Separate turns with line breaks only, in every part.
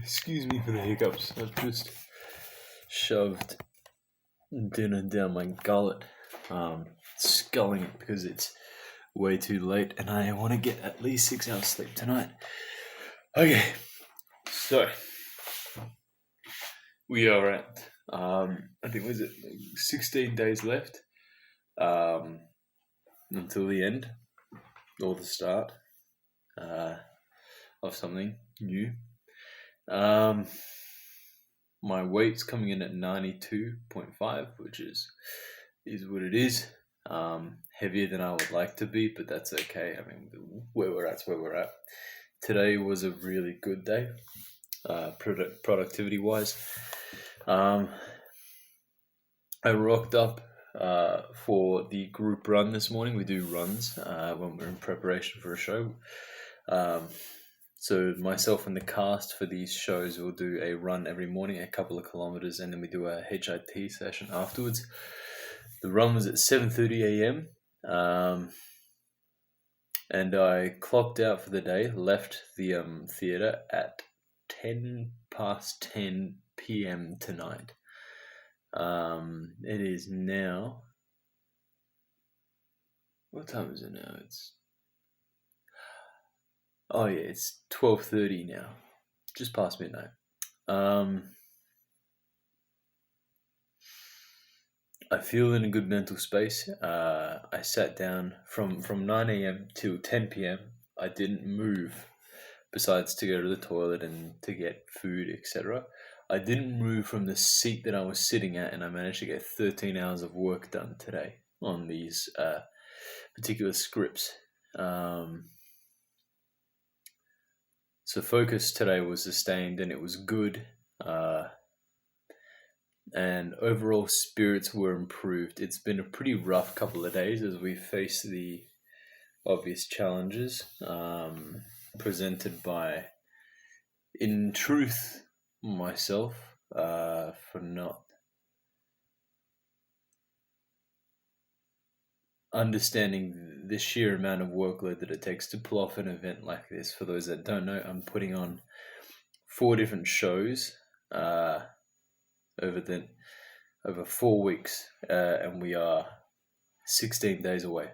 Excuse me for the hiccups. I've just shoved dinner down my gullet, sculling it because it's way too late and I want to get at least 6 hours sleep tonight. Okay, so we are at, I think, was it 16 days left until the end or the start of something new. My weight's coming in at 92.5, which is what it is. Heavier than I would like to be, but that's okay. I mean, where we're at's where we're at. Today was a really good day, productivity wise. I rocked up for the group run this morning. We do runs when we're in preparation for a show. So myself and the cast for these shows will do a run every morning, a couple of kilometers, and then we do a HIIT session afterwards. The run was at 7:30 a.m. And I clocked out for the day, left the theatre at 10:10 p.m. tonight. It is now... What time is it now? It's 12:30 now, just past midnight. I feel in a good mental space. I sat down from 9 a.m. till 10 p.m. I didn't move, besides to go to the toilet and to get food, etc. I didn't move from the seat that I was sitting at, and I managed to get 13 hours of work done today on these particular scripts. So focus today was sustained and it was good. And overall spirits were improved. It's been a pretty rough couple of days as we face the obvious challenges presented by, in truth, myself for not understanding the sheer amount of workload that it takes to pull off an event like this. For those that don't know, I'm putting on 4 different shows over 4 weeks, and we are 16 days away.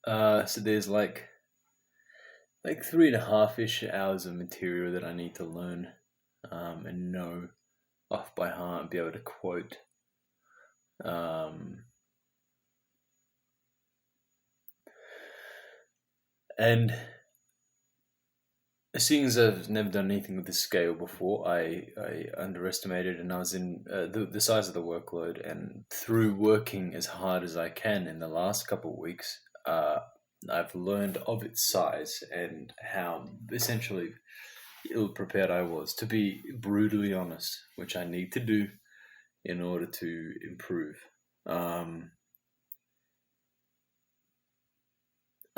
So there's like 3.5-ish hours of material that I need to learn and know off by heart and be able to quote. And seeing as I've never done anything with this scale before, I underestimated, and I was in the size of the workload. And through working as hard as I can in the last couple of weeks, I've learned of its size and how essentially ill-prepared I was, to be brutally honest, which I need to do in order to improve.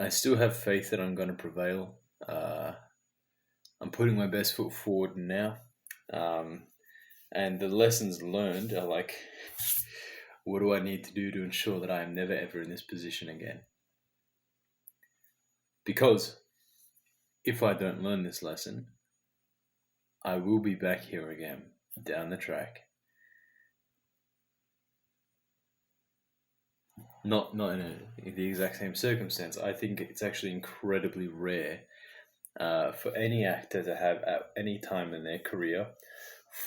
I still have faith that I'm going to prevail. I'm putting my best foot forward now. And the lessons learned are like, what do I need to do to ensure that I am never ever in this position again? Because if I don't learn this lesson, I will be back here again, down the track. Not in the exact same circumstance. I think it's actually incredibly rare for any actor to have at any time in their career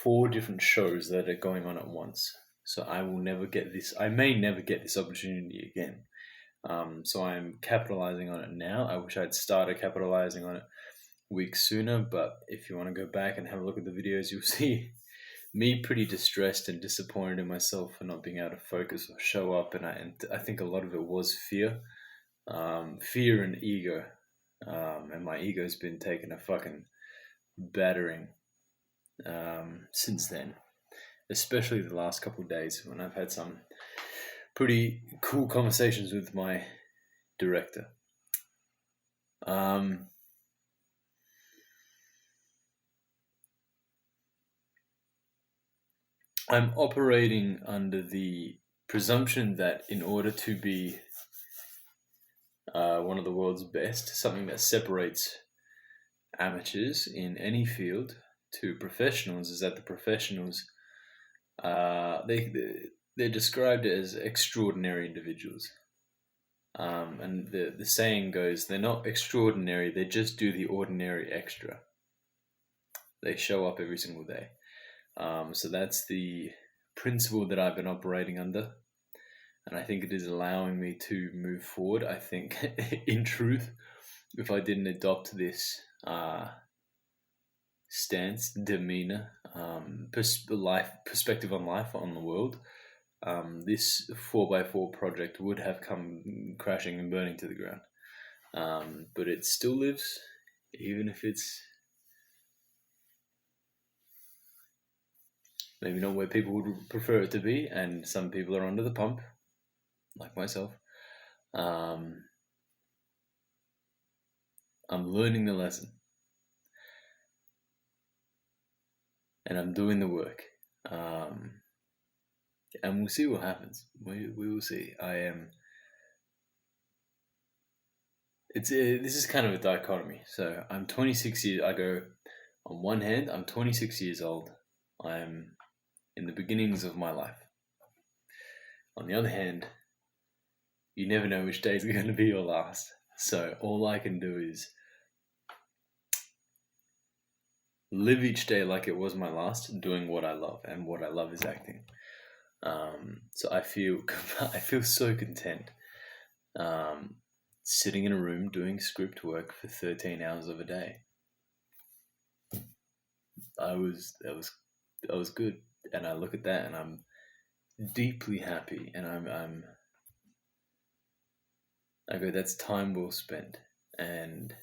4 different shows that are going on at once. So I will never get this. I may never get this opportunity again. So I'm capitalizing on it now. I wish I'd started capitalizing on it weeks sooner, but if you want to go back and have a look at the videos, you'll see me pretty distressed and disappointed in myself for not being able to focus or show up. And I think a lot of it was fear and ego. And my ego's been taking a fucking battering since then, especially the last couple of days when I've had some pretty cool conversations with my director. I'm operating under the presumption that in order to be one of the world's best, something that separates amateurs in any field to professionals is that the professionals, they're described as extraordinary individuals. And the saying goes, they're not extraordinary, they just do the ordinary extra. They show up every single day. So that's the principle that I've been operating under. And I think it is allowing me to move forward. I think, in truth, if I didn't adopt this stance, demeanor, perspective on life, on the world, this 4x4 project would have come crashing and burning to the ground. But it still lives, even if it's maybe not where people would prefer it to be, and some people are under the pump, like myself. I'm learning the lesson, and I'm doing the work, and we'll see what happens. We will see. This is kind of a dichotomy. So I'm 26 years. I go, on one hand, I'm 26 years old. I'm in the beginnings of my life. On the other hand, you never know which day is going to be your last. So all I can do is live each day like it was my last, doing what I love, and what I love is acting. So I feel so content, sitting in a room doing script work for 13 hours of a day. That was good, and I look at that and I'm deeply happy, and I go, that's time well spent, and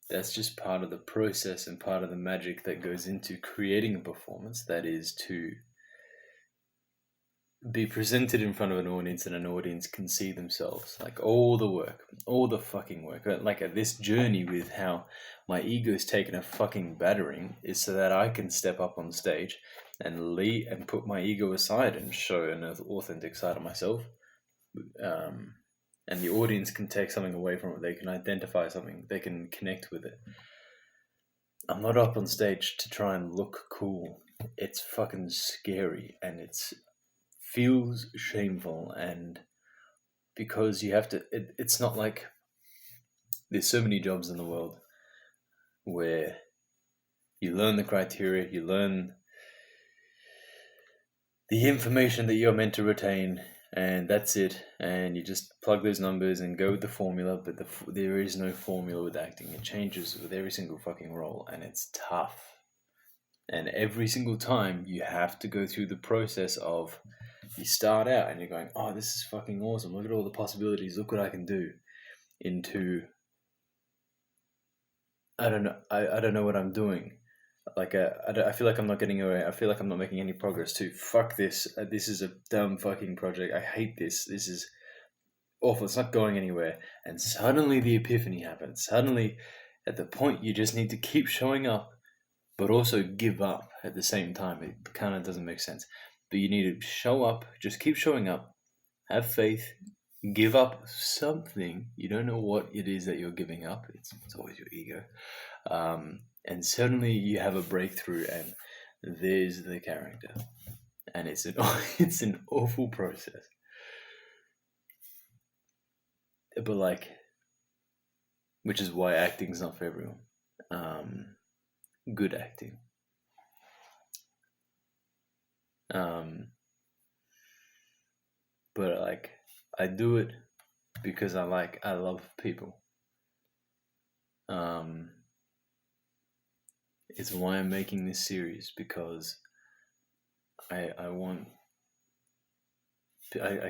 that's just part of the process and part of the magic that goes into creating a performance, that is to be presented in front of an audience, and an audience can see themselves, like all the fucking work, like this journey with how my ego's taken a fucking battering is so that I can step up on stage and lead and put my ego aside and show an authentic side of myself. And the audience can take something away from it. They can identify something. They can connect with it. I'm not up on stage to try and look cool. It's fucking scary, and it feels shameful. And because you have to, it's not like there's so many jobs in the world where you learn the criteria, you learn the information that you're meant to retain, and that's it, and you just plug those numbers and go with the formula. But there is no formula with acting. It changes with every single fucking role, and it's tough. And every single time you have to go through the process of, you start out and you're going, oh, this is fucking awesome, look at all the possibilities, look what I can do, into, I don't know what I'm doing. Like I feel like I'm not getting away. I feel like I'm not making any progress. To fuck this. This is a dumb fucking project. I hate this. This is awful. It's not going anywhere. And suddenly the epiphany happens. Suddenly, at the point, you just need to keep showing up, but also give up at the same time. It kind of doesn't make sense. But you need to show up. Just keep showing up. Have faith. Give up something. You don't know what it is that you're giving up. It's always your ego. And suddenly you have a breakthrough, and there's the character, and it's an awful process. But like, which is why acting's not for everyone. Good acting. But like, I do it because I love people. It's why I'm making this series, because I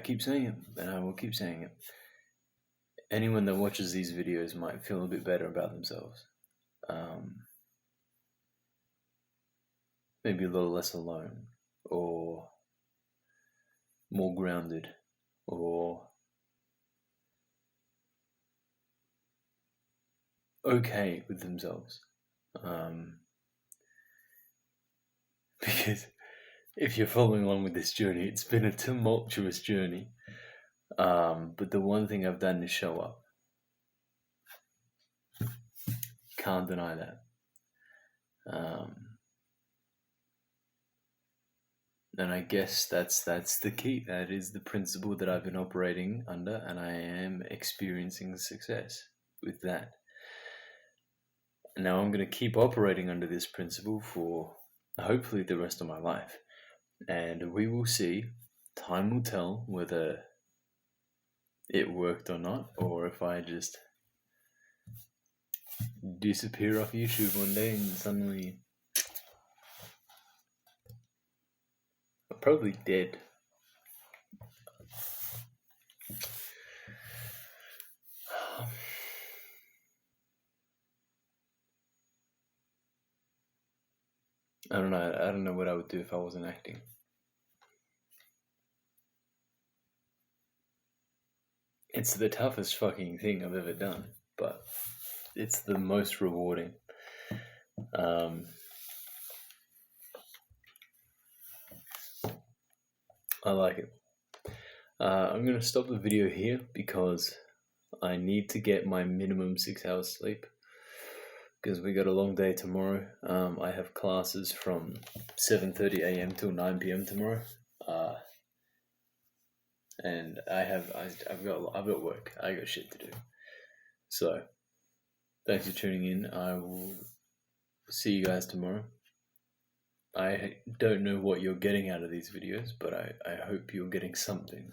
keep saying it, and I will keep saying it. Anyone that watches these videos might feel a bit better about themselves. Maybe a little less alone, or more grounded, or okay with themselves. Because if you're following along with this journey, it's been a tumultuous journey. But the one thing I've done is show up. can't deny that. And I guess that's the key. That is the principle that I've been operating under, and I am experiencing success with that. And now I'm going to keep operating under this principle for hopefully the rest of my life. And we will see. Time will tell whether it worked or not, or if I just disappear off YouTube one day and suddenly I'm probably dead. I don't know. I don't know what I would do if I wasn't acting. It's the toughest fucking thing I've ever done, but it's the most rewarding. I like it. I'm going to stop the video here because I need to get my minimum 6 hours sleep because we got a long day tomorrow. I have classes from 7:30 a.m. till 9 p.m. tomorrow. And I've got work. I got shit to do. So, thanks for tuning in. I will see you guys tomorrow. I don't know what you're getting out of these videos, but I hope you're getting something.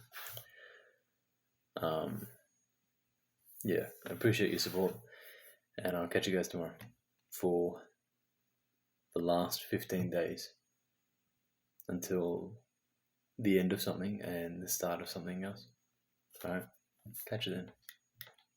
Yeah, I appreciate your support, and I'll catch you guys tomorrow for the last 15 days until the end of something and the start of something else. Alright, catch you then.